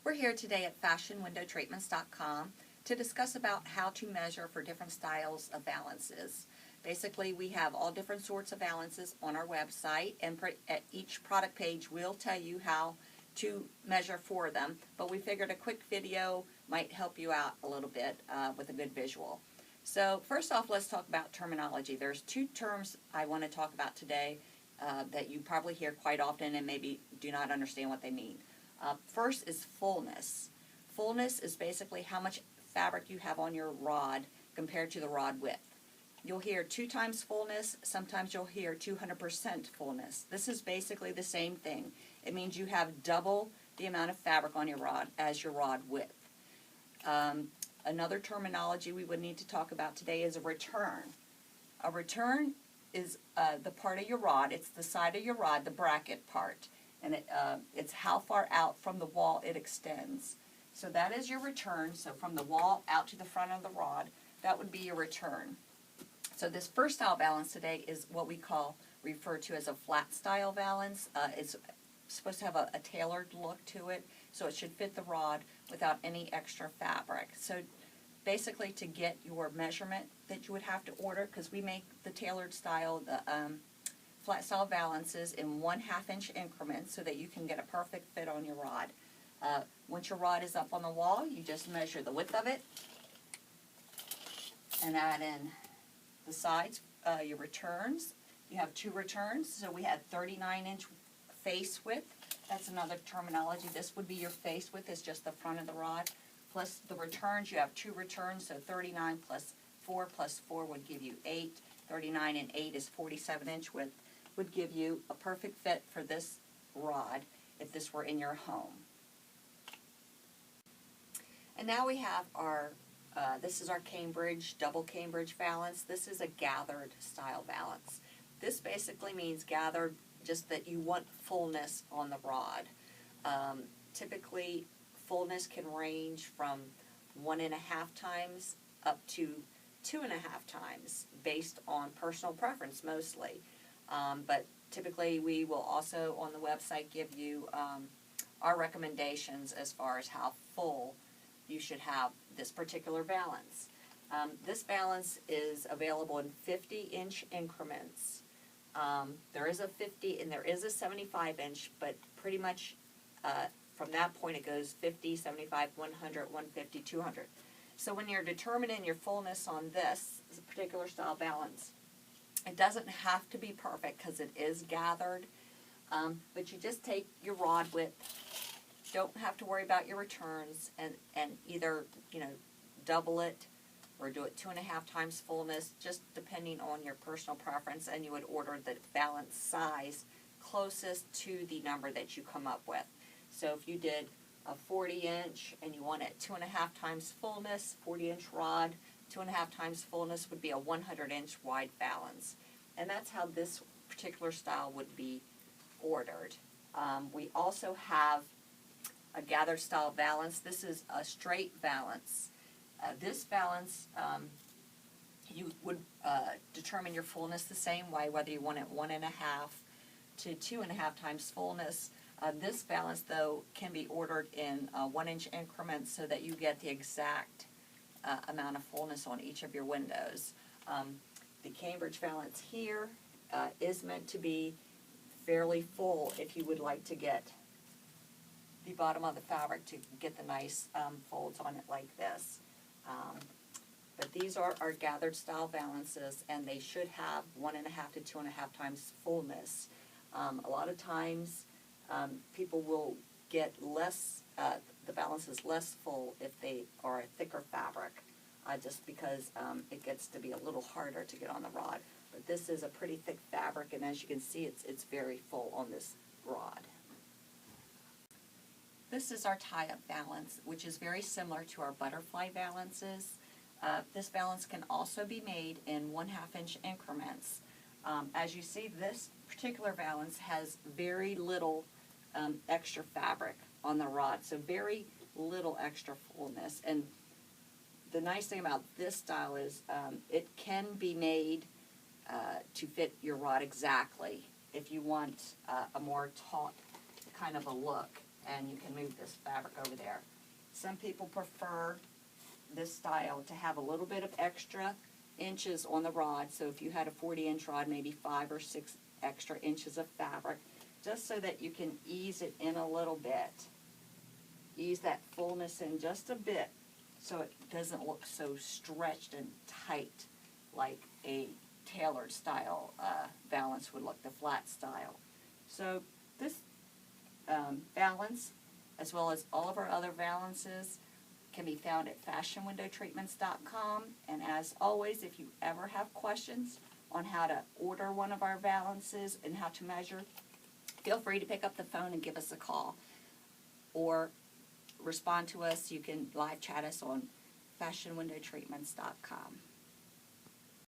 We're here today at fashionwindowtreatments.com to discuss about how to measure for different styles of valances. Basically, we have all different sorts of valances on our website, and at each product page we'll tell you how to measure for them, but we figured a quick video might help you out a little bit with a good visual. So first off, let's talk about terminology. There's two terms I want to talk about today that you probably hear quite often and maybe do not understand what they mean. First is fullness. Fullness is basically how much fabric you have on your rod compared to the rod width. You'll hear 2 times fullness, sometimes you'll hear 200% fullness. This is basically the same thing. It means you have double the amount of fabric on your rod as your rod width. Another terminology we would need to talk about today is a return. A return is the part of your rod, it's the side of your rod, the bracket part, and it's how far out from the wall it extends. So that is your return. So from the wall out to the front of the rod, that would be your return. So this first style valance today is what we refer to as a flat style valance. It's supposed to have a tailored look to it, so it should fit the rod without any extra fabric. So basically, to get your measurement that you would have to order, because we make the tailored style, the flat style valances in 1/2 inch increments so that you can get a perfect fit on your rod. Once your rod is up on the wall, you just measure the width of it and add in the sides, your returns. You have 2 returns, so we had 39-inch face width. That's another terminology. This would be your face width, is just the front of the rod. Plus the returns, you have 2 returns, so 39 plus 4 would give you 8. 39 and 8 is 47-inch width, would give you a perfect fit for this rod if this were in your home. And now we have our, this is our Cambridge, double Cambridge valance. This is a gathered style valance. This basically means gathered, just that you want fullness on the rod. Typically, fullness can range from 1.5 times up to 2.5 times, based on personal preference mostly. But typically, we will also on the website give you our recommendations as far as how full you should have this particular valance. This valance is available in 50-inch increments. There is a 50 and there is a 75-inch, but pretty much from that point it goes 50, 75, 100, 150, 200. So when you're determining your fullness on this particular style valance, it doesn't have to be perfect because it is gathered, but you just take your rod width, don't have to worry about your returns, and either double it or do it 2.5 times fullness, just depending on your personal preference, and you would order the valance size closest to the number that you come up with. So if you did a 40-inch and you want it 2.5 times fullness, 40-inch rod, 2.5 times fullness would be a 100-inch wide valance. And that's how this particular style would be ordered. We also have a gathered style valance. This is a straight valance. This valance, you would determine your fullness the same way, whether you want it 1.5 to 2.5 times fullness. This valance, though, can be ordered in 1-inch increments so that you get the exact amount of fullness on each of your windows. The Cambridge valance here is meant to be fairly full if you would like to get the bottom of the fabric to get the nice folds on it like this. But these are our gathered style valances, and they should have 1.5 to 2.5 times fullness. A lot of times people will get less, the valance is less full if they are a thicker fabric, just because it gets to be a little harder to get on the rod. But this is a pretty thick fabric, and as you can see, it's very full on this rod. This is our tie-up valance, which is very similar to our butterfly valances. This valance can also be made in 1/2 inch increments. As you see, this particular valance has very little extra fabric on the rod, so very little extra fullness. And the nice thing about this style is it can be made to fit your rod exactly if you want a more taut kind of a look. and you can move this fabric over there. Some people prefer this style to have a little bit of extra inches on the rod, so if you had a 40-inch rod, maybe 5 or 6 extra inches of fabric, just so that you can ease it in a little bit. Ease that fullness in just a bit so it doesn't look so stretched and tight like a tailored style valance would look, the flat style. So this valance, as well as all of our other valances, can be found at fashionwindowtreatments.com. And as always, if you ever have questions on how to order one of our valances and how to measure, feel free to pick up the phone and give us a call, or respond to us. You can live chat us on fashionwindowtreatments.com.